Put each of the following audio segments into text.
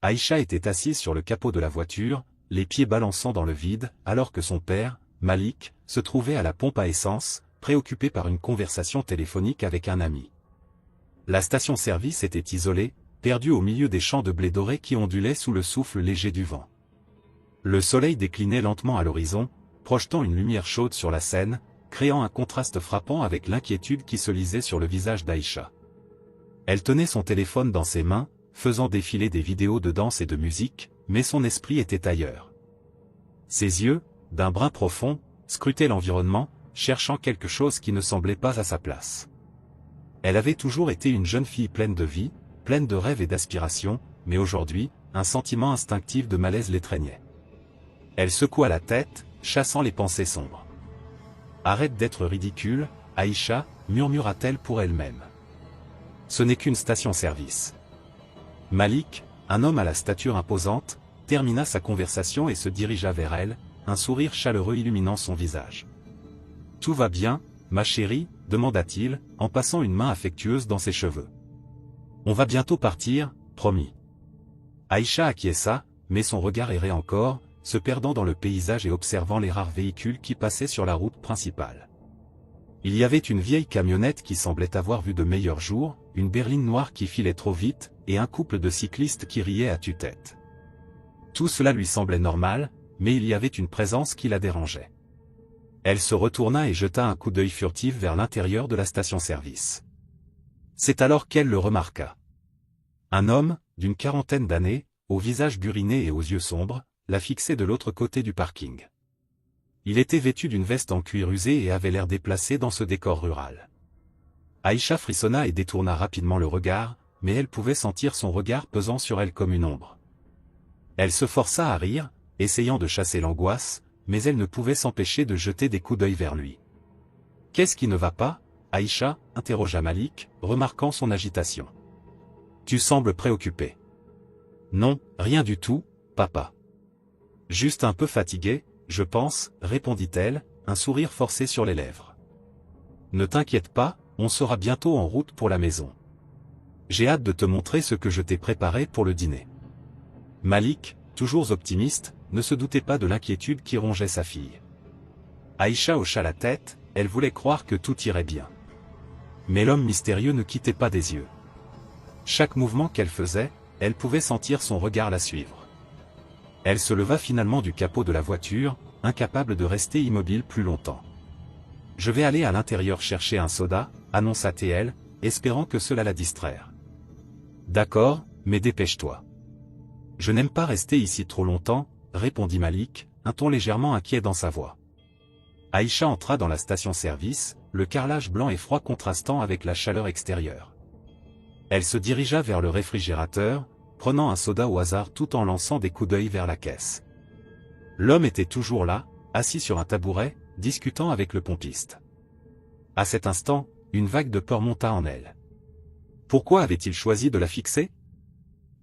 Aïcha était assise sur le capot de la voiture, les pieds balançant dans le vide, alors que son père, Malik, se trouvait à la pompe à essence, préoccupé par une conversation téléphonique avec un ami. La station-service était isolée, perdue au milieu des champs de blé doré qui ondulaient sous le souffle léger du vent. Le soleil déclinait lentement à l'horizon, projetant une lumière chaude sur la scène, créant un contraste frappant avec l'inquiétude qui se lisait sur le visage d'Aïcha. Elle tenait son téléphone dans ses mains, faisant défiler des vidéos de danse et de musique, mais son esprit était ailleurs. Ses yeux, d'un brun profond, scrutaient l'environnement, cherchant quelque chose qui ne semblait pas à sa place. Elle avait toujours été une jeune fille pleine de vie, pleine de rêves et d'aspirations, mais aujourd'hui, un sentiment instinctif de malaise l'étreignait. Elle secoua la tête, chassant les pensées sombres. « Arrête d'être ridicule, Aïcha » murmura-t-elle pour elle-même. Ce n'est qu'une station-service. Malik, un homme à la stature imposante, termina sa conversation et se dirigea vers elle, un sourire chaleureux illuminant son visage. « Tout va bien, ma chérie ?» demanda-t-il, en passant une main affectueuse dans ses cheveux. « On va bientôt partir, promis. » Aïcha acquiesça, mais son regard errait encore, se perdant dans le paysage et observant les rares véhicules qui passaient sur la route principale. Il y avait une vieille camionnette qui semblait avoir vu de meilleurs jours, une berline noire qui filait trop vite, et un couple de cyclistes qui riaient à tue-tête. Tout cela lui semblait normal, mais il y avait une présence qui la dérangeait. Elle se retourna et jeta un coup d'œil furtif vers l'intérieur de la station-service. C'est alors qu'elle le remarqua. Un homme, d'une quarantaine d'années, au visage buriné et aux yeux sombres, la fixait de l'autre côté du parking. Il était vêtu d'une veste en cuir usé et avait l'air déplacé dans ce décor rural. Aïcha frissonna et détourna rapidement le regard, mais elle pouvait sentir son regard pesant sur elle comme une ombre. Elle se força à rire, essayant de chasser l'angoisse, mais elle ne pouvait s'empêcher de jeter des coups d'œil vers lui. « Qu'est-ce qui ne va pas, Aïcha ?» interrogea Malik, remarquant son agitation. « Tu sembles préoccupée. »« Non, rien du tout, papa. Juste un peu fatiguée, je pense, » répondit-elle, un sourire forcé sur les lèvres. « Ne t'inquiète pas, on sera bientôt en route pour la maison. J'ai hâte de te montrer ce que je t'ai préparé pour le dîner. » Malik, toujours optimiste, ne se doutait pas de l'inquiétude qui rongeait sa fille. Aïcha hocha la tête, elle voulait croire que tout irait bien. Mais l'homme mystérieux ne quittait pas des yeux. Chaque mouvement qu'elle faisait, elle pouvait sentir son regard la suivre. Elle se leva finalement du capot de la voiture, incapable de rester immobile plus longtemps. « Je vais aller à l'intérieur chercher un soda » annonça-t-elle, espérant que cela la distraire. « D'accord, mais dépêche-toi. »« Je n'aime pas rester ici trop longtemps » répondit Malik, un ton légèrement inquiet dans sa voix. Aïcha entra dans la station-service, le carrelage blanc et froid contrastant avec la chaleur extérieure. Elle se dirigea vers le réfrigérateur, prenant un soda au hasard tout en lançant des coups d'œil vers la caisse. L'homme était toujours là, assis sur un tabouret, discutant avec le pompiste. À cet instant, une vague de peur monta en elle. Pourquoi avait-il choisi de la fixer?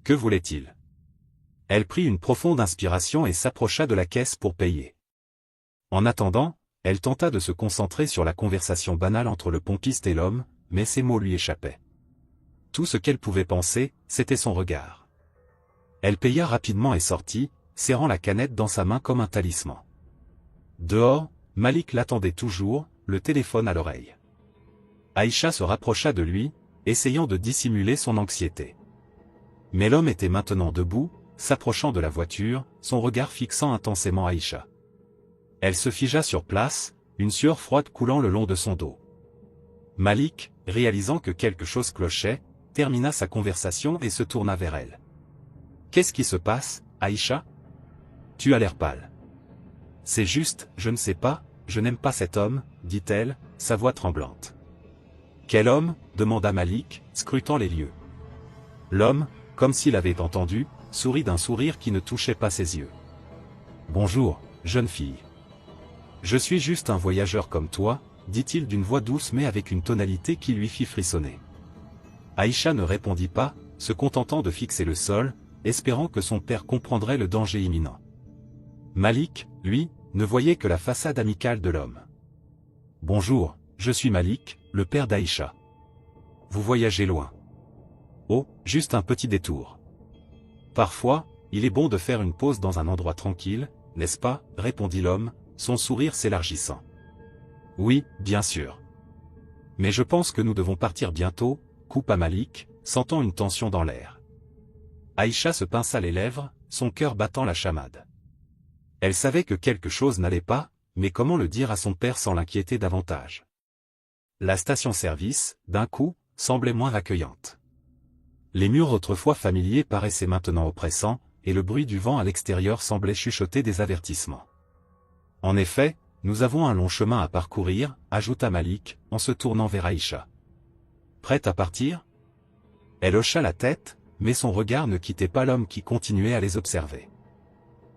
Que voulait-il? Elle prit une profonde inspiration et s'approcha de la caisse pour payer. En attendant, elle tenta de se concentrer sur la conversation banale entre le pompiste et l'homme, mais ses mots lui échappaient. Tout ce qu'elle pouvait penser, c'était son regard. Elle paya rapidement et sortit, serrant la canette dans sa main comme un talisman. Dehors, Malik l'attendait toujours, le téléphone à l'oreille. Aïcha se rapprocha de lui, essayant de dissimuler son anxiété. Mais l'homme était maintenant debout, s'approchant de la voiture, son regard fixant intensément Aïcha. Elle se figea sur place, une sueur froide coulant le long de son dos. Malik, réalisant que quelque chose clochait, termina sa conversation et se tourna vers elle. « Qu'est-ce qui se passe, Aïcha? Tu as l'air pâle. »« C'est juste, je ne sais pas, je n'aime pas cet homme, » dit-elle, sa voix tremblante. « Quel homme ?» demanda Malik, scrutant les lieux. L'homme, comme s'il avait entendu, sourit d'un sourire qui ne touchait pas ses yeux. « Bonjour, jeune fille. Je suis juste un voyageur comme toi, » dit-il d'une voix douce mais avec une tonalité qui lui fit frissonner. Aïcha ne répondit pas, se contentant de fixer le sol, espérant que son père comprendrait le danger imminent. Malik, lui, ne voyait que la façade amicale de l'homme. « Bonjour, je suis Malik, le père d'Aïcha. Vous voyagez loin. »« Oh, juste un petit détour. » Parfois, il est bon de faire une pause dans un endroit tranquille, n'est-ce pas, répondit l'homme, son sourire s'élargissant. Oui, bien sûr. Mais je pense que nous devons partir bientôt, coupa Malik, sentant une tension dans l'air. Aïcha se pinça les lèvres, son cœur battant la chamade. Elle savait que quelque chose n'allait pas, mais comment le dire à son père sans l'inquiéter davantage? La station-service, d'un coup, semblait moins accueillante. Les murs autrefois familiers paraissaient maintenant oppressants, et le bruit du vent à l'extérieur semblait chuchoter des avertissements. En effet, nous avons un long chemin à parcourir, ajouta Malik, en se tournant vers Aïcha. Prête à partir? Elle hocha la tête, mais son regard ne quittait pas l'homme qui continuait à les observer.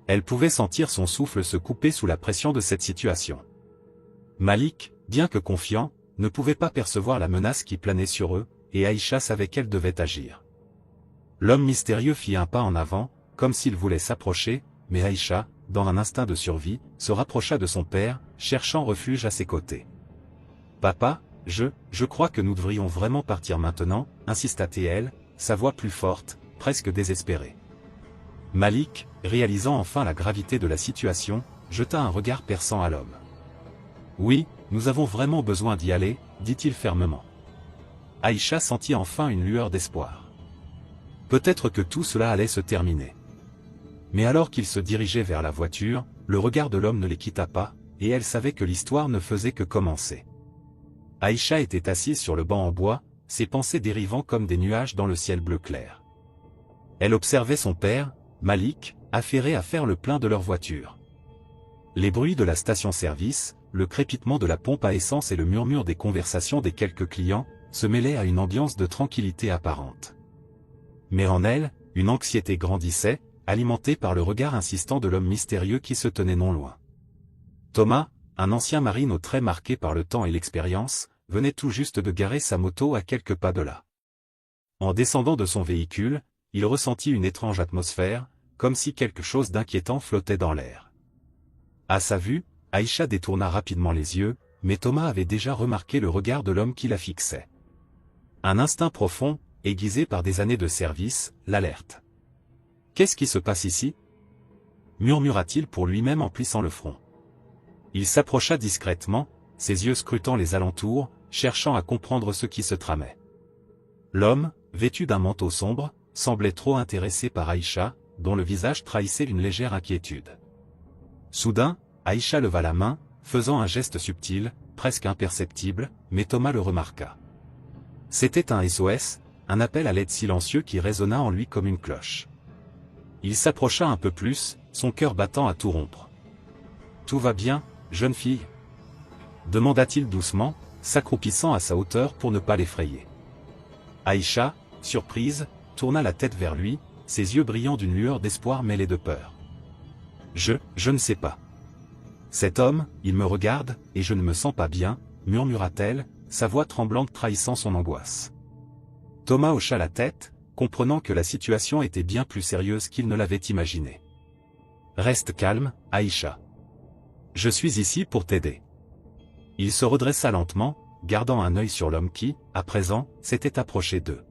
Elle pouvait sentir son souffle se couper sous la pression de cette situation. Malik, bien que confiant, ne pouvait pas percevoir la menace qui planait sur eux, et Aïcha savait qu'elle devait agir. L'homme mystérieux fit un pas en avant, comme s'il voulait s'approcher, mais Aïcha, dans un instinct de survie, se rapprocha de son père, cherchant refuge à ses côtés. « Papa, je crois que nous devrions vraiment partir maintenant, insista-t-elle, sa voix plus forte, presque désespérée. Malik, réalisant enfin la gravité de la situation, jeta un regard perçant à l'homme. « Oui, nous avons vraiment besoin d'y aller, dit-il fermement. » Aïcha sentit enfin une lueur d'espoir. Peut-être que tout cela allait se terminer. Mais alors qu'il se dirigeait vers la voiture, le regard de l'homme ne les quitta pas, et elle savait que l'histoire ne faisait que commencer. Aïcha était assise sur le banc en bois, ses pensées dérivant comme des nuages dans le ciel bleu clair. Elle observait son père, Malik, affairé à faire le plein de leur voiture. Les bruits de la station-service, le crépitement de la pompe à essence et le murmure des conversations des quelques clients, se mêlaient à une ambiance de tranquillité apparente. Mais en elle, une anxiété grandissait, alimentée par le regard insistant de l'homme mystérieux qui se tenait non loin. Thomas, un ancien marine aux traits marqués par le temps et l'expérience, venait tout juste de garer sa moto à quelques pas de là. En descendant de son véhicule, il ressentit une étrange atmosphère, comme si quelque chose d'inquiétant flottait dans l'air. À sa vue, Aïcha détourna rapidement les yeux, mais Thomas avait déjà remarqué le regard de l'homme qui la fixait. Un instinct profond, aiguisé par des années de service, l'alerte. « Qu'est-ce qui se passe ici » murmura-t-il pour lui-même en plissant le front. Il s'approcha discrètement, ses yeux scrutant les alentours, cherchant à comprendre ce qui se tramait. L'homme, vêtu d'un manteau sombre, semblait trop intéressé par Aïcha, dont le visage trahissait une légère inquiétude. Soudain, Aïcha leva la main, faisant un geste subtil, presque imperceptible, mais Thomas le remarqua. C'était un SOS, un appel à l'aide silencieux qui résonna en lui comme une cloche. Il s'approcha un peu plus, son cœur battant à tout rompre. « Tout va bien, jeune fille » demanda-t-il doucement, s'accroupissant à sa hauteur pour ne pas l'effrayer. Aïcha, surprise, tourna la tête vers lui, ses yeux brillant d'une lueur d'espoir mêlée de peur. « Je ne sais pas. Cet homme, il me regarde, et je ne me sens pas bien, » murmura-t-elle, sa voix tremblante trahissant son angoisse. Thomas hocha la tête, comprenant que la situation était bien plus sérieuse qu'il ne l'avait imaginé. « Reste calme, Aïcha. Je suis ici pour t'aider. » Il se redressa lentement, gardant un œil sur l'homme qui, à présent, s'était approché d'eux.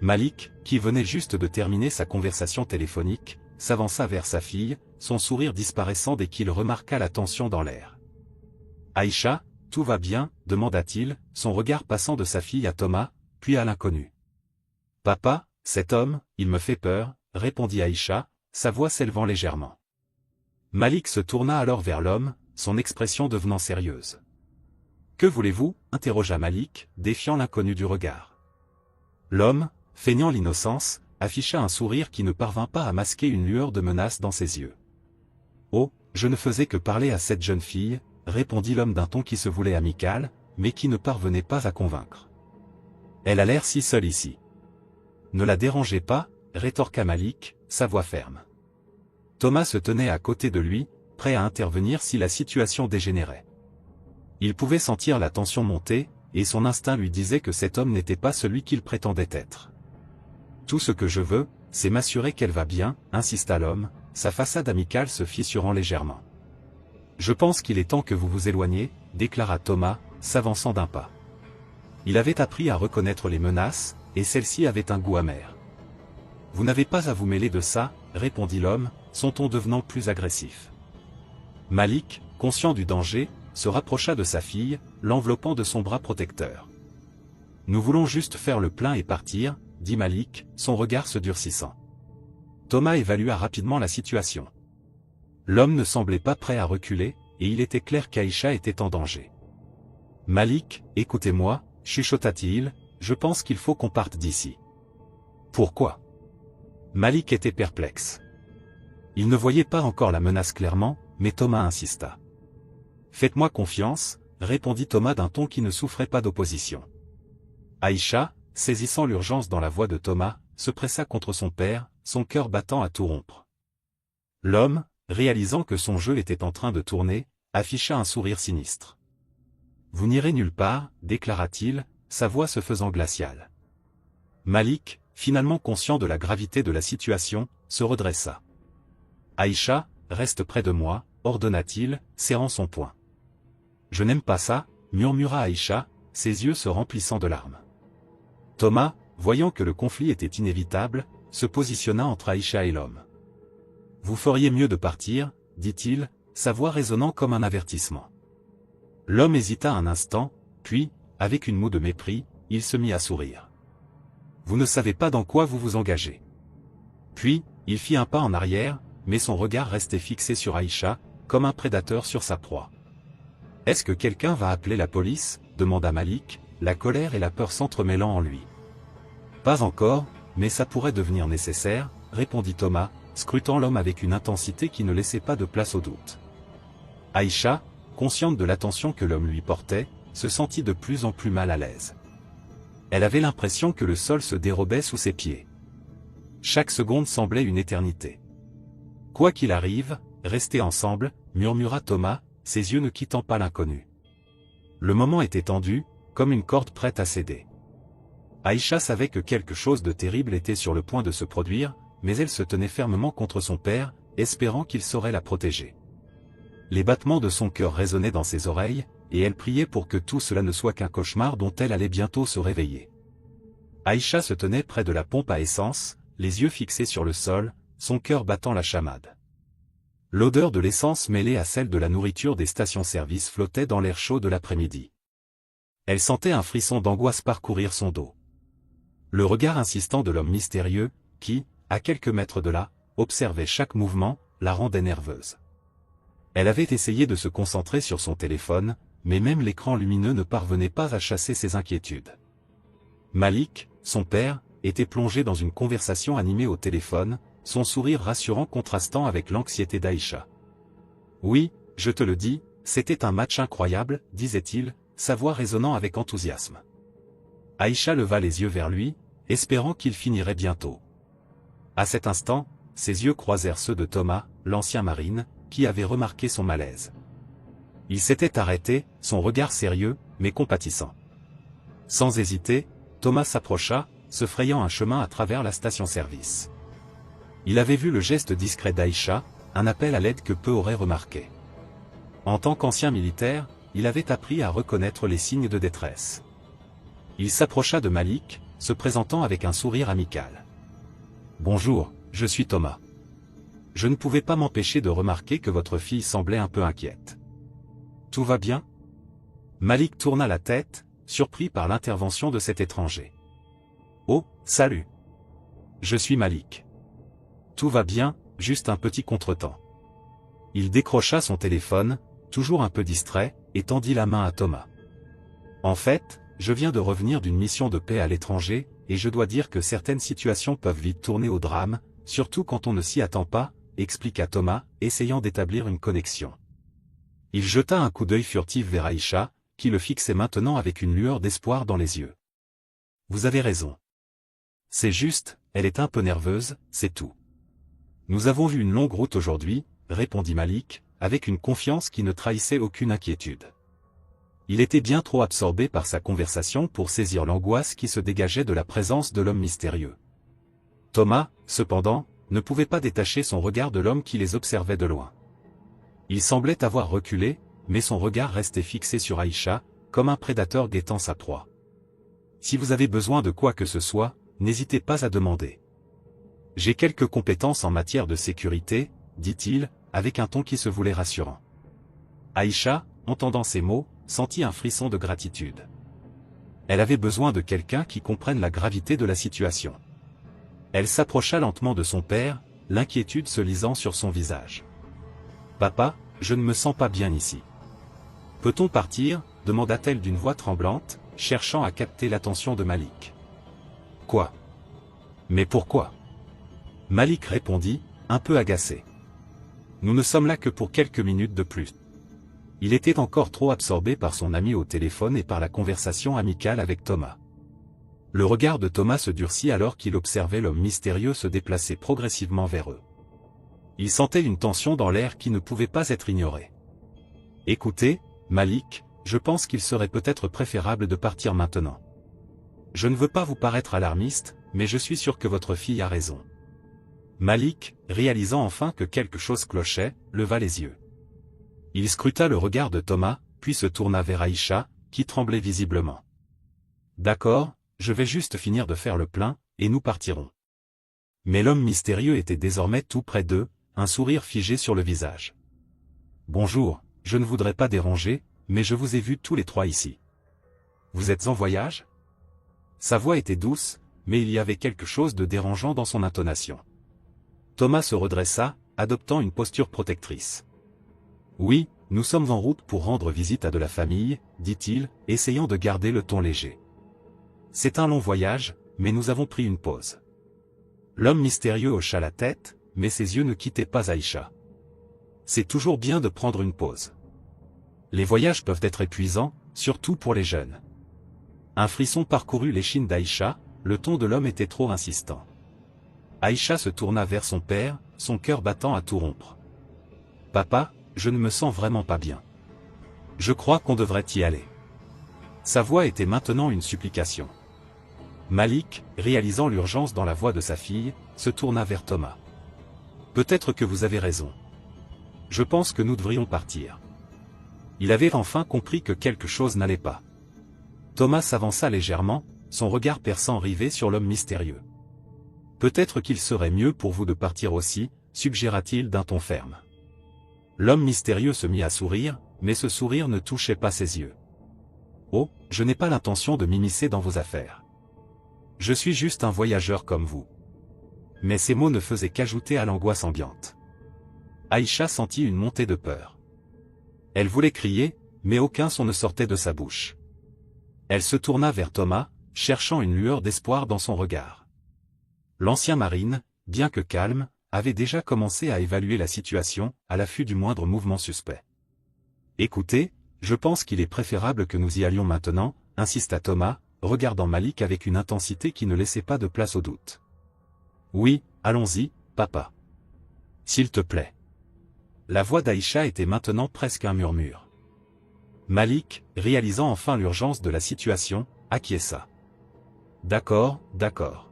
Malik, qui venait juste de terminer sa conversation téléphonique, s'avança vers sa fille, son sourire disparaissant dès qu'il remarqua la tension dans l'air. « Aïcha, tout va bien ?» demanda-t-il, son regard passant de sa fille à Thomas, puis à l'inconnu. « Papa, cet homme, il me fait peur » répondit Aïcha, sa voix s'élevant légèrement. Malik se tourna alors vers l'homme, son expression devenant sérieuse. « Que voulez-vous » interrogea Malik, défiant l'inconnu du regard. L'homme, feignant l'innocence, afficha un sourire qui ne parvint pas à masquer une lueur de menace dans ses yeux. « Oh, je ne faisais que parler à cette jeune fille » répondit l'homme d'un ton qui se voulait amical, mais qui ne parvenait pas à convaincre. « Elle a l'air si seule ici. »« Ne la dérangez pas » rétorqua Malik, sa voix ferme. Thomas se tenait à côté de lui, prêt à intervenir si la situation dégénérait. Il pouvait sentir la tension monter, et son instinct lui disait que cet homme n'était pas celui qu'il prétendait être. « Tout ce que je veux, c'est m'assurer qu'elle va bien » insista l'homme, sa façade amicale se fissurant légèrement. « Je pense qu'il est temps que vous vous éloigniez » déclara Thomas, s'avançant d'un pas. Il avait appris à reconnaître les menaces, et celle-ci avait un goût amer. Vous n'avez pas à vous mêler de ça, répondit l'homme, son ton devenant plus agressif. Malik, conscient du danger, se rapprocha de sa fille, l'enveloppant de son bras protecteur. Nous voulons juste faire le plein et partir, dit Malik, son regard se durcissant. Thomas évalua rapidement la situation. L'homme ne semblait pas prêt à reculer, et il était clair qu'Aïcha était en danger. Malik, écoutez-moi, chuchota-t-il, je pense qu'il faut qu'on parte d'ici. Pourquoi? Malik était perplexe. Il ne voyait pas encore la menace clairement, mais Thomas insista. Faites-moi confiance, répondit Thomas d'un ton qui ne souffrait pas d'opposition. Aïcha, saisissant l'urgence dans la voix de Thomas, se pressa contre son père, son cœur battant à tout rompre. L'homme, réalisant que son jeu était en train de tourner, afficha un sourire sinistre. Vous n'irez nulle part, déclara-t-il, sa voix se faisant glaciale. Malik, finalement conscient de la gravité de la situation, se redressa. Aïcha, reste près de moi, ordonna-t-il, serrant son poing. Je n'aime pas ça, murmura Aïcha, ses yeux se remplissant de larmes. Thomas, voyant que le conflit était inévitable, se positionna entre Aïcha et l'homme. Vous feriez mieux de partir, dit-il, sa voix résonnant comme un avertissement. L'homme hésita un instant, puis, avec une moue de mépris, il se mit à sourire. Vous ne savez pas dans quoi vous vous engagez. Puis, il fit un pas en arrière, mais son regard restait fixé sur Aïcha, comme un prédateur sur sa proie. Est-ce que quelqu'un va appeler la police? Demanda Malik, la colère et la peur s'entremêlant en lui. Pas encore, mais ça pourrait devenir nécessaire, répondit Thomas, scrutant l'homme avec une intensité qui ne laissait pas de place au doute. Aïcha, consciente de l'attention que l'homme lui portait, se sentit de plus en plus mal à l'aise. Elle avait l'impression que le sol se dérobait sous ses pieds. Chaque seconde semblait une éternité. Quoi qu'il arrive, restez ensemble, murmura Thomas, ses yeux ne quittant pas l'inconnu. Le moment était tendu, comme une corde prête à céder. Aïcha savait que quelque chose de terrible était sur le point de se produire, mais elle se tenait fermement contre son père, espérant qu'il saurait la protéger. Les battements de son cœur résonnaient dans ses oreilles, et elle priait pour que tout cela ne soit qu'un cauchemar dont elle allait bientôt se réveiller. Aïcha se tenait près de la pompe à essence, les yeux fixés sur le sol, son cœur battant la chamade. L'odeur de l'essence mêlée à celle de la nourriture des stations-service flottait dans l'air chaud de l'après-midi. Elle sentait un frisson d'angoisse parcourir son dos. Le regard insistant de l'homme mystérieux, qui, à quelques mètres de là, observait chaque mouvement, la rendait nerveuse. Elle avait essayé de se concentrer sur son téléphone, mais même l'écran lumineux ne parvenait pas à chasser ses inquiétudes. Malik, son père, était plongé dans une conversation animée au téléphone, son sourire rassurant contrastant avec l'anxiété d'Aïcha. « Oui, je te le dis, c'était un match incroyable, disait-il, sa voix résonnant avec enthousiasme. Aïcha leva les yeux vers lui, espérant qu'il finirait bientôt. À cet instant, ses yeux croisèrent ceux de Thomas, l'ancien marine, qui avait remarqué son malaise. Il s'était arrêté, son regard sérieux, mais compatissant. Sans hésiter, Thomas s'approcha, se frayant un chemin à travers la station-service. Il avait vu le geste discret d'Aïcha, un appel à l'aide que peu auraient remarqué. En tant qu'ancien militaire, il avait appris à reconnaître les signes de détresse. Il s'approcha de Malik, se présentant avec un sourire amical. « Bonjour, je suis Thomas. Je ne pouvais pas m'empêcher de remarquer que votre fille semblait un peu inquiète. Tout va bien ?» Malik tourna la tête, surpris par l'intervention de cet étranger. « Oh, salut. Je suis Malik. Tout va bien, juste un petit contretemps. » Il décrocha son téléphone, toujours un peu distrait, et tendit la main à Thomas. « En fait, je viens de revenir d'une mission de paix à l'étranger, et je dois dire que certaines situations peuvent vite tourner au drame, surtout quand on ne s'y attend pas, » expliqua Thomas, essayant d'établir une connexion. Il jeta un coup d'œil furtif vers Aïcha, qui le fixait maintenant avec une lueur d'espoir dans les yeux. « Vous avez raison. C'est juste, elle est un peu nerveuse, c'est tout. Nous avons vu une longue route aujourd'hui, » répondit Malik, avec une confiance qui ne trahissait aucune inquiétude. Il était bien trop absorbé par sa conversation pour saisir l'angoisse qui se dégageait de la présence de l'homme mystérieux. Thomas, cependant, ne pouvait pas détacher son regard de l'homme qui les observait de loin. Il semblait avoir reculé, mais son regard restait fixé sur Aïcha, comme un prédateur guettant sa proie. « Si vous avez besoin de quoi que ce soit, n'hésitez pas à demander. » J'ai quelques compétences en matière de sécurité, dit-il, avec un ton qui se voulait rassurant. Aïcha, entendant ces mots, sentit un frisson de gratitude. Elle avait besoin de quelqu'un qui comprenne la gravité de la situation. Elle s'approcha lentement de son père, l'inquiétude se lisant sur son visage. « Papa, je ne me sens pas bien ici. Peut-on partir ?» demanda-t-elle d'une voix tremblante, cherchant à capter l'attention de Malik. « Quoi ? Mais pourquoi ?» Malik répondit, un peu agacé. « Nous ne sommes là que pour quelques minutes de plus. » Il était encore trop absorbé par son ami au téléphone et par la conversation amicale avec Thomas. Le regard de Thomas se durcit alors qu'il observait l'homme mystérieux se déplacer progressivement vers eux. Il sentait une tension dans l'air qui ne pouvait pas être ignorée. « Écoutez, Malik, je pense qu'il serait peut-être préférable de partir maintenant. Je ne veux pas vous paraître alarmiste, mais je suis sûr que votre fille a raison. » Malik, réalisant enfin que quelque chose clochait, leva les yeux. Il scruta le regard de Thomas, puis se tourna vers Aïcha, qui tremblait visiblement. « D'accord, je vais juste finir de faire le plein, et nous partirons. » Mais l'homme mystérieux était désormais tout près d'eux, un sourire figé sur le visage. « Bonjour, je ne voudrais pas déranger, mais je vous ai vus tous les trois ici. Vous êtes en voyage ?» Sa voix était douce, mais il y avait quelque chose de dérangeant dans son intonation. Thomas se redressa, adoptant une posture protectrice. « Oui, nous sommes en route pour rendre visite à de la famille, » dit-il, essayant de garder le ton léger. « C'est un long voyage, mais nous avons pris une pause. » L'homme mystérieux hocha la tête, mais ses yeux ne quittaient pas Aïcha. « C'est toujours bien de prendre une pause. Les voyages peuvent être épuisants, surtout pour les jeunes. » Un frisson parcourut l'échine d'Aïcha, le ton de l'homme était trop insistant. Aïcha se tourna vers son père, son cœur battant à tout rompre. « Papa, je ne me sens vraiment pas bien. Je crois qu'on devrait y aller. » Sa voix était maintenant une supplication. Malik, réalisant l'urgence dans la voix de sa fille, se tourna vers Thomas. « Peut-être que vous avez raison. Je pense que nous devrions partir. » Il avait enfin compris que quelque chose n'allait pas. Thomas s'avança légèrement, son regard perçant rivé sur l'homme mystérieux. « Peut-être qu'il serait mieux pour vous de partir aussi, » suggéra-t-il d'un ton ferme. L'homme mystérieux se mit à sourire, mais ce sourire ne touchait pas ses yeux. « Oh, je n'ai pas l'intention de m'immiscer dans vos affaires. Je suis juste un voyageur comme vous. » Mais ces mots ne faisaient qu'ajouter à l'angoisse ambiante. Aïcha sentit une montée de peur. Elle voulait crier, mais aucun son ne sortait de sa bouche. Elle se tourna vers Thomas, cherchant une lueur d'espoir dans son regard. L'ancien marine, bien que calme, avait déjà commencé à évaluer la situation, à l'affût du moindre mouvement suspect. « Écoutez, je pense qu'il est préférable que nous y allions maintenant, » insista Thomas, regardant Malik avec une intensité qui ne laissait pas de place au doute. « Oui, allons-y, papa. S'il te plaît. » La voix d'Aïcha était maintenant presque un murmure. Malik, réalisant enfin l'urgence de la situation, acquiesça. « D'accord, d'accord.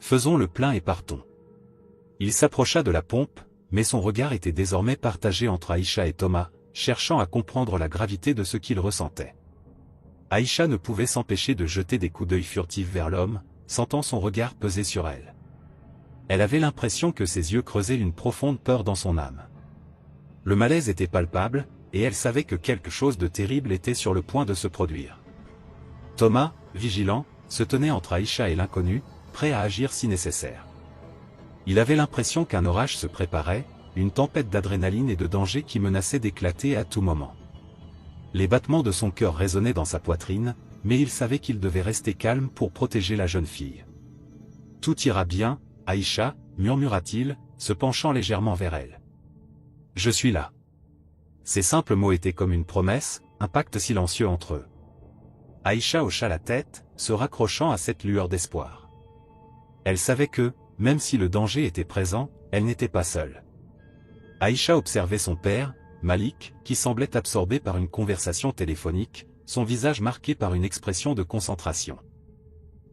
Faisons le plein et partons. » Il s'approcha de la pompe, mais son regard était désormais partagé entre Aïcha et Thomas, cherchant à comprendre la gravité de ce qu'il ressentait. Aïcha ne pouvait s'empêcher de jeter des coups d'œil furtifs vers l'homme, sentant son regard peser sur elle. Elle avait l'impression que ses yeux creusaient une profonde peur dans son âme. Le malaise était palpable, et elle savait que quelque chose de terrible était sur le point de se produire. Thomas, vigilant, se tenait entre Aïcha et l'inconnu, prêt à agir si nécessaire. Il avait l'impression qu'un orage se préparait, une tempête d'adrénaline et de danger qui menaçait d'éclater à tout moment. Les battements de son cœur résonnaient dans sa poitrine, mais il savait qu'il devait rester calme pour protéger la jeune fille. « Tout ira bien, Aïcha, » murmura-t-il, se penchant légèrement vers elle. « Je suis là. » Ces simples mots étaient comme une promesse, un pacte silencieux entre eux. Aïcha hocha la tête, se raccrochant à cette lueur d'espoir. Elle savait que, même si le danger était présent, elle n'était pas seule. Aïcha observait son père, Malik, qui semblait absorbé par une conversation téléphonique, son visage marqué par une expression de concentration.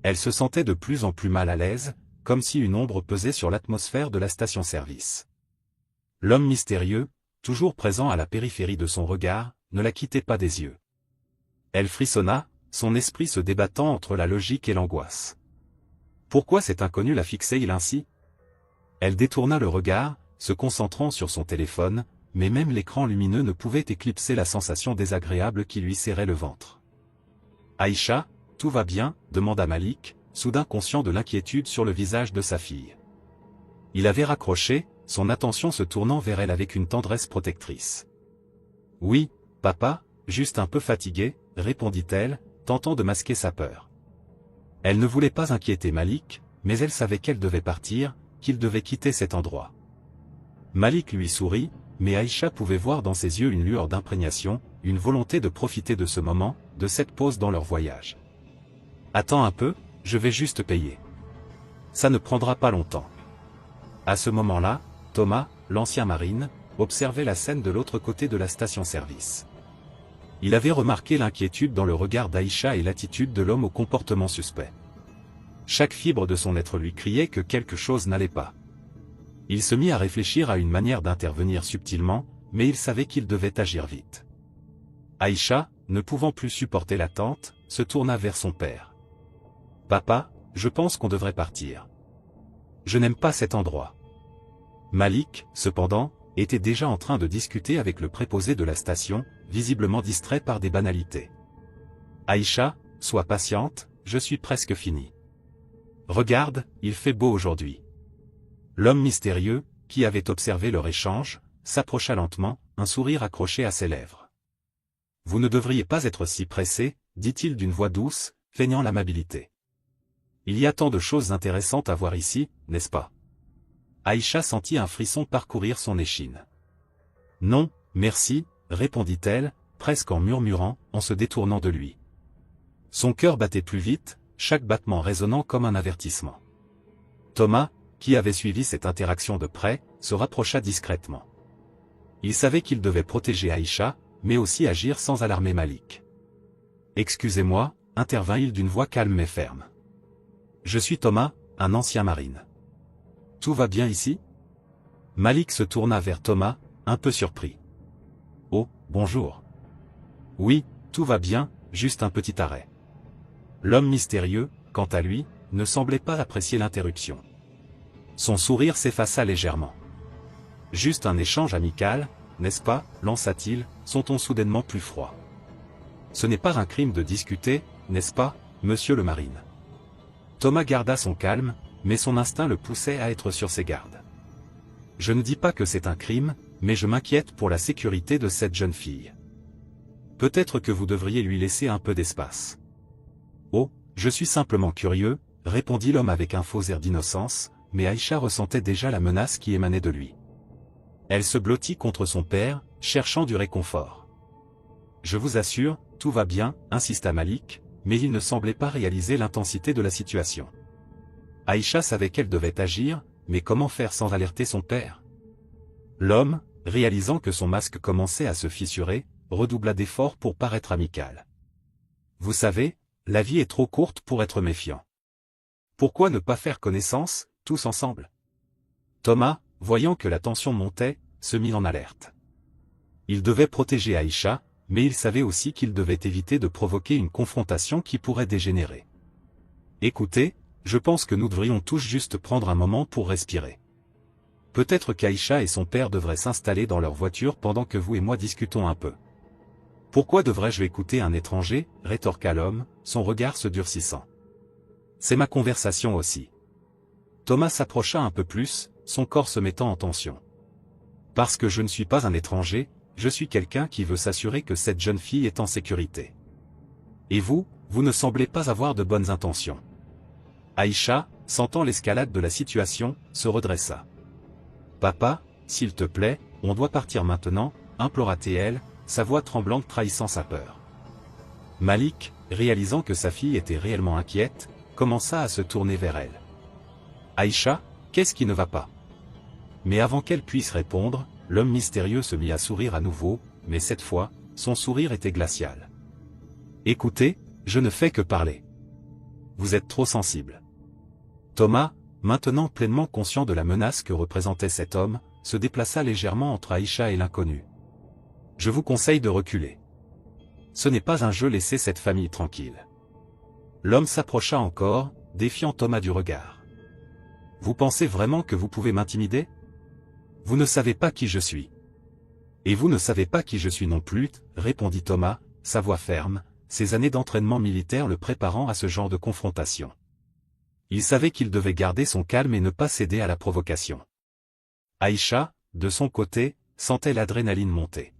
Elle se sentait de plus en plus mal à l'aise, comme si une ombre pesait sur l'atmosphère de la station-service. L'homme mystérieux, toujours présent à la périphérie de son regard, ne la quittait pas des yeux. Elle frissonna, son esprit se débattant entre la logique et l'angoisse. Pourquoi cet inconnu la fixait-il ainsi? Elle détourna le regard, se concentrant sur son téléphone, mais même l'écran lumineux ne pouvait éclipser la sensation désagréable qui lui serrait le ventre. « Aïcha, tout va bien ?» demanda Malik, soudain conscient de l'inquiétude sur le visage de sa fille. Il avait raccroché, son attention se tournant vers elle avec une tendresse protectrice. « Oui, papa, juste un peu fatiguée, » répondit-elle, tentant de masquer sa peur. Elle ne voulait pas inquiéter Malik, mais elle savait qu'elle devait partir, qu'il devait quitter cet endroit. Malik lui sourit, mais Aïcha pouvait voir dans ses yeux une lueur d'imprégnation, une volonté de profiter de ce moment, de cette pause dans leur voyage. « Attends un peu, je vais juste payer. Ça ne prendra pas longtemps. » À ce moment-là, Thomas, l'ancien marine, observait la scène de l'autre côté de la station-service. Il avait remarqué l'inquiétude dans le regard d'Aïcha et l'attitude de l'homme au comportement suspect. Chaque fibre de son être lui criait que quelque chose n'allait pas. Il se mit à réfléchir à une manière d'intervenir subtilement, mais il savait qu'il devait agir vite. Aïcha, ne pouvant plus supporter l'attente, se tourna vers son père. « Papa, je pense qu'on devrait partir. Je n'aime pas cet endroit. » Malik, cependant, était déjà en train de discuter avec le préposé de la station, visiblement distrait par des banalités. « Aïcha, sois patiente, je suis presque fini. Regarde, il fait beau aujourd'hui. » L'homme mystérieux, qui avait observé leur échange, s'approcha lentement, un sourire accroché à ses lèvres. « Vous ne devriez pas être si pressé, » dit-il d'une voix douce, feignant l'amabilité. « Il y a tant de choses intéressantes à voir ici, n'est-ce pas ?» Aïcha sentit un frisson parcourir son échine. « Non, merci, » répondit-elle, presque en murmurant, en se détournant de lui. Son cœur battait plus vite, chaque battement résonnant comme un avertissement. Thomas, qui avait suivi cette interaction de près, se rapprocha discrètement. Il savait qu'il devait protéger Aïcha, mais aussi agir sans alarmer Malik. « Excusez-moi » intervint-il d'une voix calme mais ferme. « Je suis Thomas, un ancien marine. Tout va bien ici ?» Malik se tourna vers Thomas, un peu surpris. « Oh, bonjour. »« Oui, tout va bien, juste un petit arrêt. » L'homme mystérieux, quant à lui, ne semblait pas apprécier l'interruption. Son sourire s'effaça légèrement. « Juste un échange amical, n'est-ce pas ?» lança-t-il, son ton soudainement plus froid. « Ce n'est pas un crime de discuter, n'est-ce pas, monsieur le marine ?» Thomas garda son calme, mais son instinct le poussait à être sur ses gardes. « Je ne dis pas que c'est un crime, mais je m'inquiète pour la sécurité de cette jeune fille. Peut-être que vous devriez lui laisser un peu d'espace. »« Oh, je suis simplement curieux, » répondit l'homme avec un faux air d'innocence, mais Aïcha ressentait déjà la menace qui émanait de lui. Elle se blottit contre son père, cherchant du réconfort. « Je vous assure, tout va bien, » insista Malik, mais il ne semblait pas réaliser l'intensité de la situation. Aïcha savait qu'elle devait agir, mais comment faire sans alerter son père? L'homme, réalisant que son masque commençait à se fissurer, redoubla d'efforts pour paraître amical. « Vous savez, la vie est trop courte pour être méfiant. Pourquoi ne pas faire connaissance, tous ensemble ?» Thomas, voyant que la tension montait, se mit en alerte. Il devait protéger Aïcha, mais il savait aussi qu'il devait éviter de provoquer une confrontation qui pourrait dégénérer. « Écoutez, je pense que nous devrions tous juste prendre un moment pour respirer. Peut-être qu'Aïcha et son père devraient s'installer dans leur voiture pendant que vous et moi discutons un peu. »« Pourquoi devrais-je écouter un étranger ?» rétorqua l'homme, son regard se durcissant. « C'est ma conversation aussi. » Thomas s'approcha un peu plus, son corps se mettant en tension. « Parce que je ne suis pas un étranger, je suis quelqu'un qui veut s'assurer que cette jeune fille est en sécurité. Et vous, vous ne semblez pas avoir de bonnes intentions. » Aïcha, sentant l'escalade de la situation, se redressa. « Papa, s'il te plaît, on doit partir maintenant, » implora-t-elle, sa voix tremblante trahissant sa peur. Malik, réalisant que sa fille était réellement inquiète, commença à se tourner vers elle. « Aïcha, qu'est-ce qui ne va pas ?» Mais avant qu'elle puisse répondre, l'homme mystérieux se mit à sourire à nouveau, mais cette fois, son sourire était glacial. « Écoutez, je ne fais que parler. Vous êtes trop sensible. » Thomas, maintenant pleinement conscient de la menace que représentait cet homme, se déplaça légèrement entre Aïcha et l'inconnu. « Je vous conseille de reculer. Ce n'est pas un jeu, laissez cette famille tranquille. » L'homme s'approcha encore, défiant Thomas du regard. « Vous pensez vraiment que vous pouvez m'intimider? Vous ne savez pas qui je suis. Et vous ne savez pas qui je suis non plus, répondit Thomas, sa voix ferme, ses années d'entraînement militaire le préparant à ce genre de confrontation. Il savait qu'il devait garder son calme et ne pas céder à la provocation. Aïcha, de son côté, sentait l'adrénaline monter.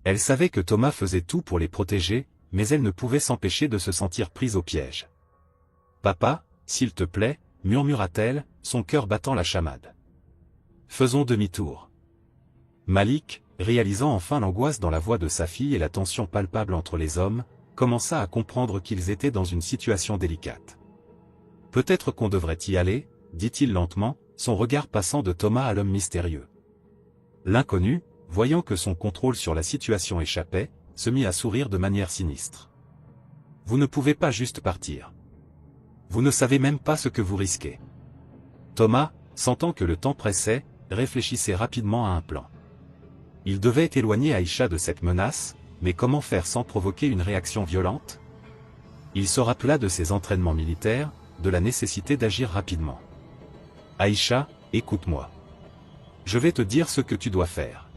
Elle savait que Thomas faisait tout pour les protéger, mais elle ne pouvait s'empêcher de se sentir prise au piège. « Papa, s'il te plaît » murmura-t-elle, son cœur battant la chamade. « Faisons demi-tour. » Malik, réalisant enfin l'angoisse dans la voix de sa fille et la tension palpable entre les hommes, commença à comprendre qu'ils étaient dans une situation délicate. « Peut-être qu'on devrait y aller, » dit-il lentement, son regard passant de Thomas à l'homme mystérieux. L'inconnu, voyant que son contrôle sur la situation échappait, se mit à sourire de manière sinistre. « Vous ne pouvez pas juste partir. Vous ne savez même pas ce que vous risquez. » Thomas, sentant que le temps pressait, réfléchissait rapidement à un plan. Il devait éloigner Aïcha de cette menace, mais comment faire sans provoquer une réaction violente? Il se rappela de ses entraînements militaires, de la nécessité d'agir rapidement. « Aïcha, écoute-moi. Je vais te dire ce que tu dois faire. »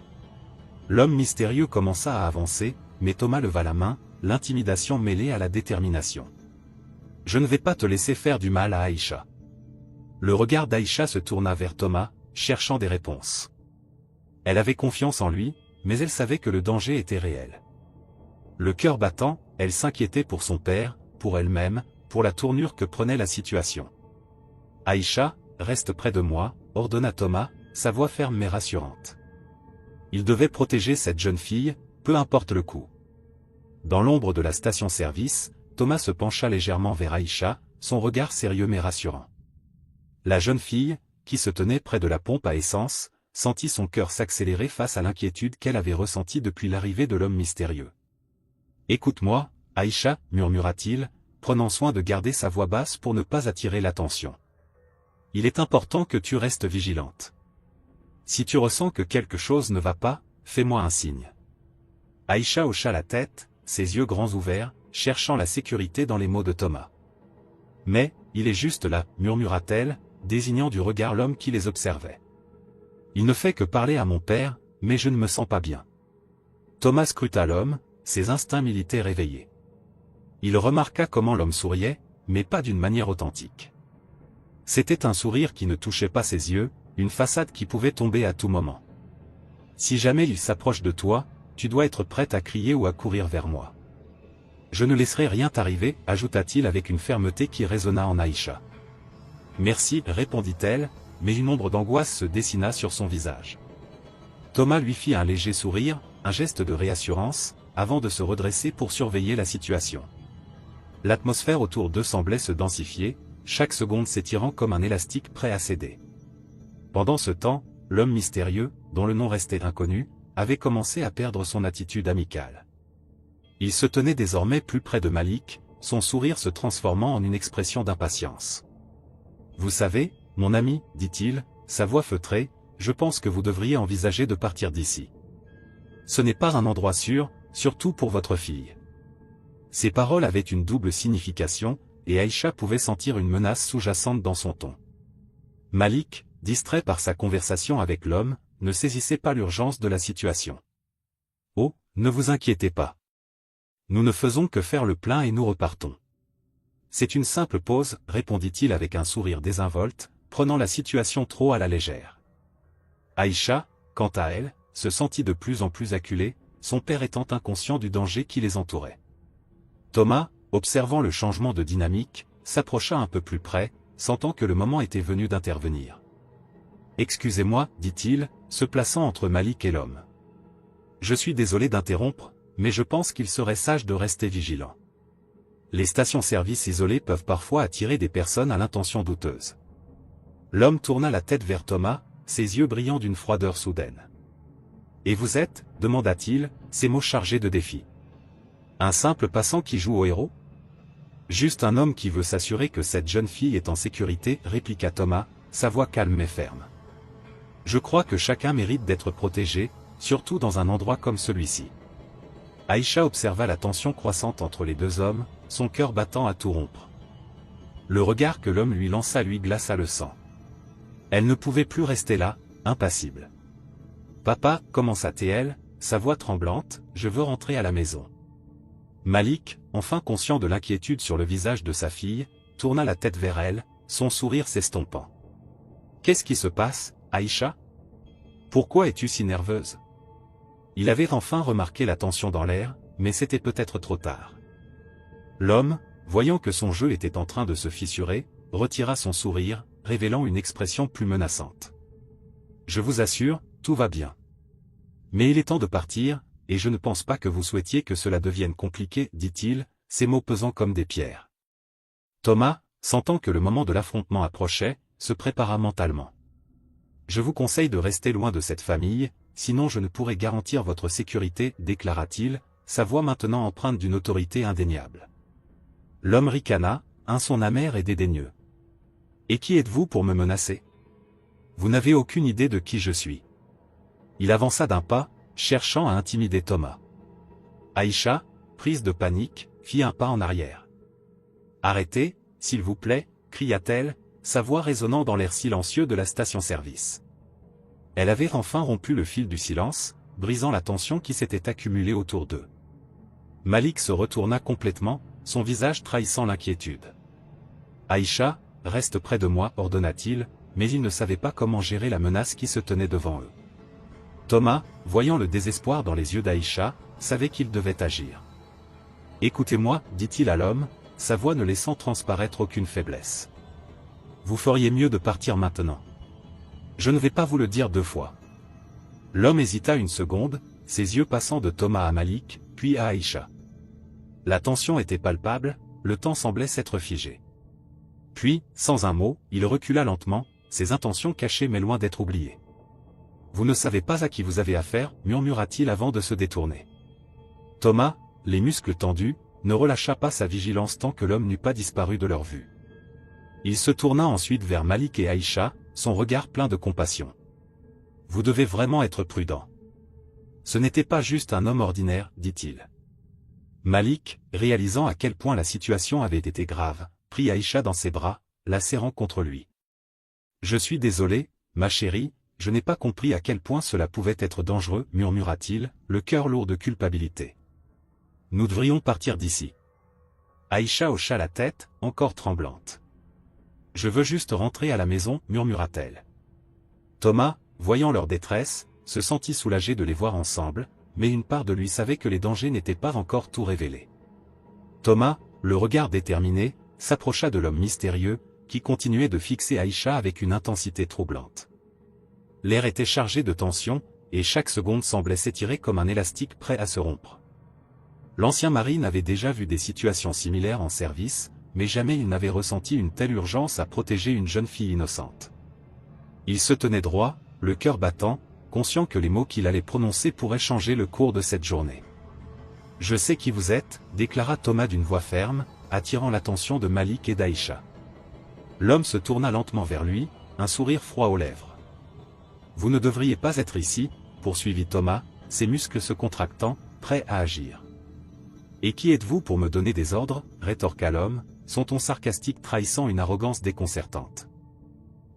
L'homme mystérieux commença à avancer, mais Thomas leva la main, l'intimidation mêlée à la détermination. « Je ne vais pas te laisser faire du mal à Aïcha. » Le regard d'Aïcha se tourna vers Thomas, cherchant des réponses. Elle avait confiance en lui, mais elle savait que le danger était réel. Le cœur battant, elle s'inquiétait pour son père, pour elle-même, pour la tournure que prenait la situation. « Aïcha, reste près de moi » ordonna Thomas, sa voix ferme mais rassurante. Il devait protéger cette jeune fille, peu importe le coût. Dans l'ombre de la station-service, Thomas se pencha légèrement vers Aïcha, son regard sérieux mais rassurant. La jeune fille, qui se tenait près de la pompe à essence, sentit son cœur s'accélérer face à l'inquiétude qu'elle avait ressentie depuis l'arrivée de l'homme mystérieux. « Écoute-moi, Aïcha, murmura-t-il, prenant soin de garder sa voix basse pour ne pas attirer l'attention. Il est important que tu restes vigilante. Si tu ressens que quelque chose ne va pas, fais-moi un signe. » Aïcha hocha la tête, ses yeux grands ouverts, cherchant la sécurité dans les mots de Thomas. « Mais, il est juste là, murmura-t-elle, désignant du regard l'homme qui les observait. « Il ne fait que parler à mon père, mais je ne me sens pas bien. » Thomas scruta l'homme, ses instincts militaires éveillés. Il remarqua comment l'homme souriait, mais pas d'une manière authentique. C'était un sourire qui ne touchait pas ses yeux, une façade qui pouvait tomber à tout moment. « Si jamais il s'approche de toi, tu dois être prête à crier ou à courir vers moi. Je ne laisserai rien t'arriver, ajouta-t-il avec une fermeté qui résonna en Aïcha. « Merci, répondit-elle, mais une ombre d'angoisse se dessina sur son visage. Thomas lui fit un léger sourire, un geste de réassurance, avant de se redresser pour surveiller la situation. L'atmosphère autour d'eux semblait se densifier, chaque seconde s'étirant comme un élastique prêt à céder. Pendant ce temps, l'homme mystérieux, dont le nom restait inconnu, avait commencé à perdre son attitude amicale. Il se tenait désormais plus près de Malik, son sourire se transformant en une expression d'impatience. « Vous savez, mon ami, dit-il, sa voix feutrée, je pense que vous devriez envisager de partir d'ici. Ce n'est pas un endroit sûr, surtout pour votre fille. » Ces paroles avaient une double signification, et Aïcha pouvait sentir une menace sous-jacente dans son ton. Malik, distrait par sa conversation avec l'homme, ne saisissait pas l'urgence de la situation. « Oh, ne vous inquiétez pas. Nous ne faisons que faire le plein et nous repartons. » C'est une simple pause, répondit-il avec un sourire désinvolte, prenant la situation trop à la légère. Aïcha, quant à elle, se sentit de plus en plus acculée, son père étant inconscient du danger qui les entourait. Thomas, observant le changement de dynamique, s'approcha un peu plus près, sentant que le moment était venu d'intervenir. « Excusez-moi, dit-il, se plaçant entre Malik et l'homme. Je suis désolé d'interrompre, mais je pense qu'il serait sage de rester vigilant. Les stations-service isolées peuvent parfois attirer des personnes à l'intention douteuse. » L'homme tourna la tête vers Thomas, ses yeux brillant d'une froideur soudaine. « Et vous êtes, demanda-t-il, ses mots chargés de défi. Un simple passant qui joue au héros ? Juste un homme qui veut s'assurer que cette jeune fille est en sécurité, répliqua Thomas, sa voix calme mais ferme. Je crois que chacun mérite d'être protégé, surtout dans un endroit comme celui-ci. » Aïcha observa la tension croissante entre les deux hommes, son cœur battant à tout rompre. Le regard que l'homme lui lança lui glaça le sang. Elle ne pouvait plus rester là, impassible. « Papa, commença-t-elle, sa voix tremblante, je veux rentrer à la maison. » Malik, enfin conscient de l'inquiétude sur le visage de sa fille, tourna la tête vers elle, son sourire s'estompant. « Qu'est-ce qui se passe, Aïcha? Pourquoi es-tu si nerveuse? » Il avait enfin remarqué la tension dans l'air, mais c'était peut-être trop tard. L'homme, voyant que son jeu était en train de se fissurer, retira son sourire, révélant une expression plus menaçante. « Je vous assure, tout va bien. Mais il est temps de partir, et je ne pense pas que vous souhaitiez que cela devienne compliqué, dit-il, ses mots pesant comme des pierres. Thomas, sentant que le moment de l'affrontement approchait, se prépara mentalement. « Je vous conseille de rester loin de cette famille, sinon je ne pourrai garantir votre sécurité, déclara-t-il, sa voix maintenant empreinte d'une autorité indéniable. L'homme ricana, un son amer et dédaigneux. « Et qui êtes-vous pour me menacer? Vous n'avez aucune idée de qui je suis. » Il avança d'un pas, cherchant à intimider Thomas. Aïcha, prise de panique, fit un pas en arrière. « Arrêtez, s'il vous plaît, cria-t-elle, sa voix résonnant dans l'air silencieux de la station-service. Elle avait enfin rompu le fil du silence, brisant la tension qui s'était accumulée autour d'eux. Malik se retourna complètement, son visage trahissant l'inquiétude. « Aïcha, reste près de moi, ordonna-t-il, mais il ne savait pas comment gérer la menace qui se tenait devant eux. Thomas, voyant le désespoir dans les yeux d'Aïcha, savait qu'il devait agir. « Écoutez-moi, dit-il à l'homme, sa voix ne laissant transparaître aucune faiblesse. Vous feriez mieux de partir maintenant. Je ne vais pas vous le dire 2 fois. » L'homme hésita une seconde, ses yeux passant de Thomas à Malik, puis à Aïcha. La tension était palpable, le temps semblait s'être figé. Puis, sans un mot, il recula lentement, ses intentions cachées mais loin d'être oubliées. « Vous ne savez pas à qui vous avez affaire, murmura-t-il avant de se détourner. Thomas, les muscles tendus, ne relâcha pas sa vigilance tant que l'homme n'eut pas disparu de leur vue. Il se tourna ensuite vers Malik et Aïcha, son regard plein de compassion. « Vous devez vraiment être prudent. Ce n'était pas juste un homme ordinaire, dit-il. » Malik, réalisant à quel point la situation avait été grave, prit Aïcha dans ses bras, la serrant contre lui. « Je suis désolé, ma chérie, je n'ai pas compris à quel point cela pouvait être dangereux, murmura-t-il, le cœur lourd de culpabilité. « Nous devrions partir d'ici. » Aïcha hocha la tête, encore tremblante. « Je veux juste rentrer à la maison, murmura-t-elle. Thomas, voyant leur détresse, se sentit soulagé de les voir ensemble, mais une part de lui savait que les dangers n'étaient pas encore tout révélés. Thomas, le regard déterminé, s'approcha de l'homme mystérieux, qui continuait de fixer Aïcha avec une intensité troublante. L'air était chargé de tension, et chaque seconde semblait s'étirer comme un élastique prêt à se rompre. L'ancien marine avait déjà vu des situations similaires en service, mais jamais il n'avait ressenti une telle urgence à protéger une jeune fille innocente. Il se tenait droit, le cœur battant, conscient que les mots qu'il allait prononcer pourraient changer le cours de cette journée. « Je sais qui vous êtes, » déclara Thomas d'une voix ferme, attirant l'attention de Malik et d'Aïcha. L'homme se tourna lentement vers lui, un sourire froid aux lèvres. « Vous ne devriez pas être ici, » poursuivit Thomas, ses muscles se contractant, prêt à agir. « Et qui êtes-vous pour me donner des ordres » rétorqua l'homme, son ton sarcastique trahissant une arrogance déconcertante.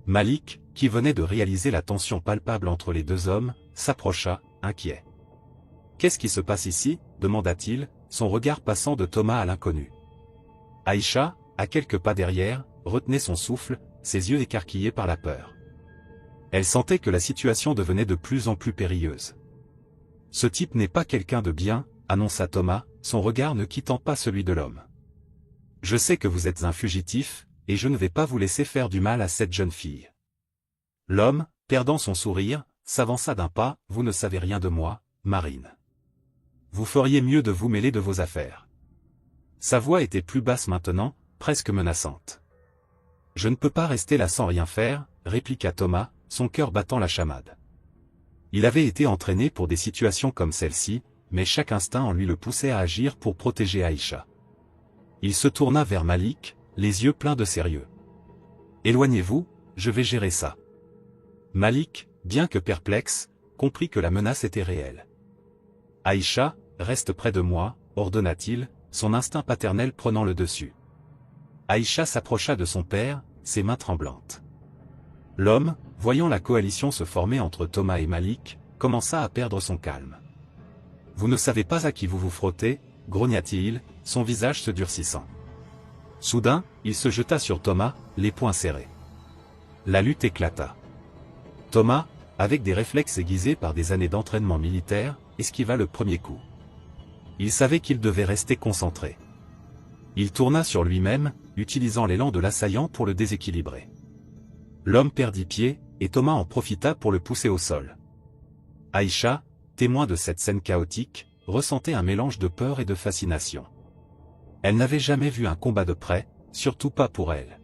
Malik, qui venait de réaliser la tension palpable entre les deux hommes, s'approcha, inquiet. « Qu'est-ce qui se passe ici » demanda-t-il, son regard passant de Thomas à l'inconnu. Aïcha, à quelques pas derrière, retenait son souffle, ses yeux écarquillés par la peur. Elle sentait que la situation devenait de plus en plus périlleuse. « Ce type n'est pas quelqu'un de bien, » annonça Thomas, son regard ne quittant pas celui de l'homme. « Je sais que vous êtes un fugitif, et je ne vais pas vous laisser faire du mal à cette jeune fille. » L'homme, perdant son sourire, s'avança d'un pas. « Vous ne savez rien de moi, Marine. Vous feriez mieux de vous mêler de vos affaires. » Sa voix était plus basse maintenant, presque menaçante. « Je ne peux pas rester là sans rien faire, » répliqua Thomas, son cœur battant la chamade. Il avait été entraîné pour des situations comme celle-ci, mais chaque instinct en lui le poussait à agir pour protéger Aïcha. Il se tourna vers Malik, les yeux pleins de sérieux. « Éloignez-vous, je vais gérer ça. » Malik, bien que perplexe, comprit que la menace était réelle. « Aïcha, reste près de moi, » ordonna-t-il, son instinct paternel prenant le dessus. Aïcha s'approcha de son père, ses mains tremblantes. « L'homme, voyant la coalition se former entre Thomas et Malik, commença à perdre son calme. « Vous ne savez pas à qui vous vous frottez » grogna-t-il, son visage se durcissant. Soudain, il se jeta sur Thomas, les poings serrés. La lutte éclata. Thomas, avec des réflexes aiguisés par des années d'entraînement militaire, esquiva le premier coup. Il savait qu'il devait rester concentré. Il tourna sur lui-même, utilisant l'élan de l'assaillant pour le déséquilibrer. L'homme perdit pied, et Thomas en profita pour le pousser au sol. Aïcha, témoin de cette scène chaotique, ressentait un mélange de peur et de fascination. Elle n'avait jamais vu un combat de près, surtout pas pour elle.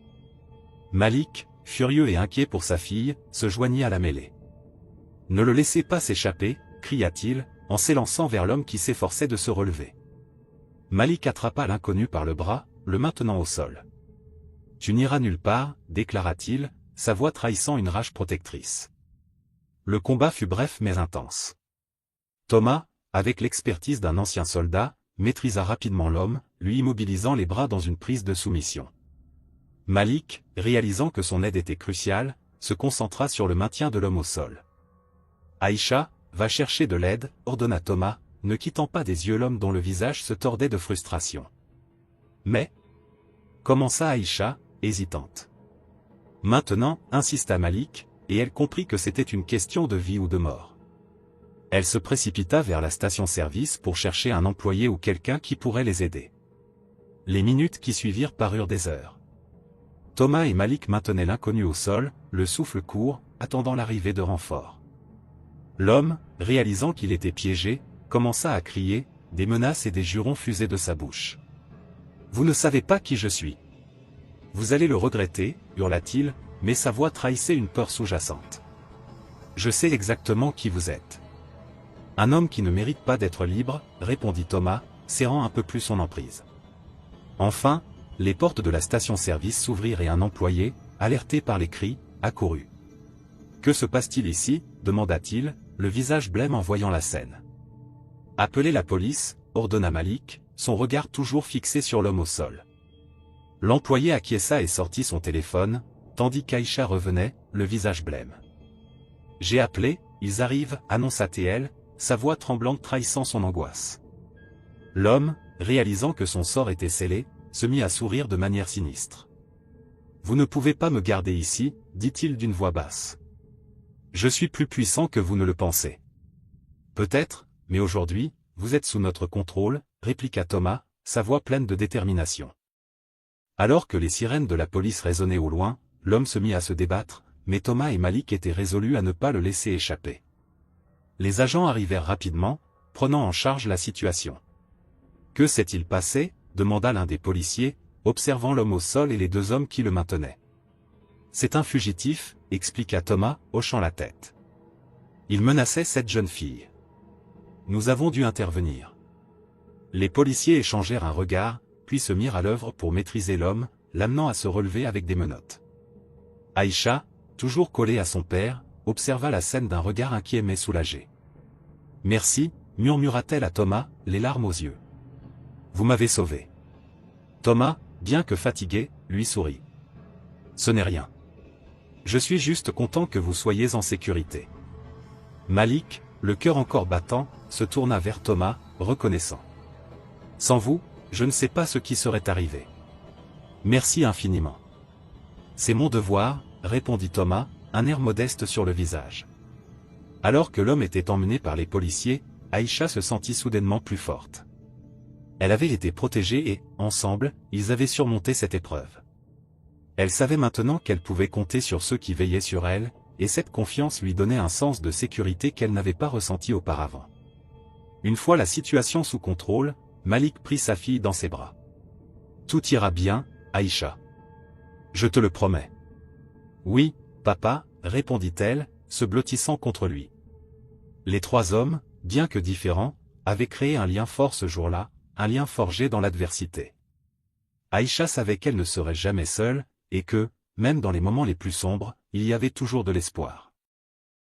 Malik, furieux et inquiet pour sa fille, se joignit à la mêlée. « Ne le laissez pas s'échapper » cria-t-il, en s'élançant vers l'homme qui s'efforçait de se relever. Malik attrapa l'inconnu par le bras, le maintenant au sol. « Tu n'iras nulle part » déclara-t-il, sa voix trahissant une rage protectrice. Le combat fut bref mais intense. Thomas, avec l'expertise d'un ancien soldat, maîtrisa rapidement l'homme, lui immobilisant les bras dans une prise de soumission. Malik, réalisant que son aide était cruciale, se concentra sur le maintien de l'homme au sol. « Aïcha, va chercher de l'aide » ordonna Thomas, ne quittant pas des yeux l'homme dont le visage se tordait de frustration. « Mais » commença Aïcha, hésitante. « Maintenant » insista Malik, et elle comprit que c'était une question de vie ou de mort. Elle se précipita vers la station-service pour chercher un employé ou quelqu'un qui pourrait les aider. Les minutes qui suivirent parurent des heures. Thomas et Malik maintenaient l'inconnu au sol, le souffle court, attendant l'arrivée de renforts. L'homme, réalisant qu'il était piégé, commença à crier, des menaces et des jurons fusaient de sa bouche. « Vous ne savez pas qui je suis. Vous allez le regretter » hurla-t-il, mais sa voix trahissait une peur sous-jacente. « Je sais exactement qui vous êtes. » « Un homme qui ne mérite pas d'être libre » répondit Thomas, serrant un peu plus son emprise. Enfin, les portes de la station-service s'ouvrirent et un employé, alerté par les cris, accourut. « Que se passe-t-il ici » demanda-t-il, le visage blême en voyant la scène. « Appelez la police » ordonna Malik, son regard toujours fixé sur l'homme au sol. L'employé acquiesça et sortit son téléphone, tandis qu'Aïcha revenait, le visage blême. « J'ai appelé, ils arrivent » annonça-t-elle, sa voix tremblante trahissant son angoisse. L'homme, réalisant que son sort était scellé, se mit à sourire de manière sinistre. « Vous ne pouvez pas me garder ici » dit-il d'une voix basse. « Je suis plus puissant que vous ne le pensez. »« Peut-être, mais aujourd'hui, vous êtes sous notre contrôle » répliqua Thomas, sa voix pleine de détermination. Alors que les sirènes de la police résonnaient au loin, l'homme se mit à se débattre, mais Thomas et Malik étaient résolus à ne pas le laisser échapper. Les agents arrivèrent rapidement, prenant en charge la situation. « Que s'est-il passé » demanda l'un des policiers, observant l'homme au sol et les deux hommes qui le maintenaient. « C'est un fugitif » expliqua Thomas, hochant la tête. « Il menaçait cette jeune fille. Nous avons dû intervenir. » Les policiers échangèrent un regard, puis se mirent à l'œuvre pour maîtriser l'homme, l'amenant à se relever avec des menottes. Aïcha, toujours collée à son père, observa la scène d'un regard inquiet mais soulagé. « Merci » murmura-t-elle à Thomas, les larmes aux yeux. « Vous m'avez sauvé. » Thomas, bien que fatigué, lui sourit. « Ce n'est rien. Je suis juste content que vous soyez en sécurité. » Malik, le cœur encore battant, se tourna vers Thomas, reconnaissant. « Sans vous, je ne sais pas ce qui serait arrivé. Merci infiniment. »« C'est mon devoir » répondit Thomas, un air modeste sur le visage. Alors que l'homme était emmené par les policiers, Aïcha se sentit soudainement plus forte. Elle avait été protégée et, ensemble, ils avaient surmonté cette épreuve. Elle savait maintenant qu'elle pouvait compter sur ceux qui veillaient sur elle, et cette confiance lui donnait un sens de sécurité qu'elle n'avait pas ressenti auparavant. Une fois la situation sous contrôle, Malik prit sa fille dans ses bras. « Tout ira bien, Aïcha. Je te le promets. »« Oui, papa » répondit-elle, se blottissant contre lui. Les trois hommes, bien que différents, avaient créé un lien fort ce jour-là, un lien forgé dans l'adversité. Aïcha savait qu'elle ne serait jamais seule, et que, même dans les moments les plus sombres, il y avait toujours de l'espoir.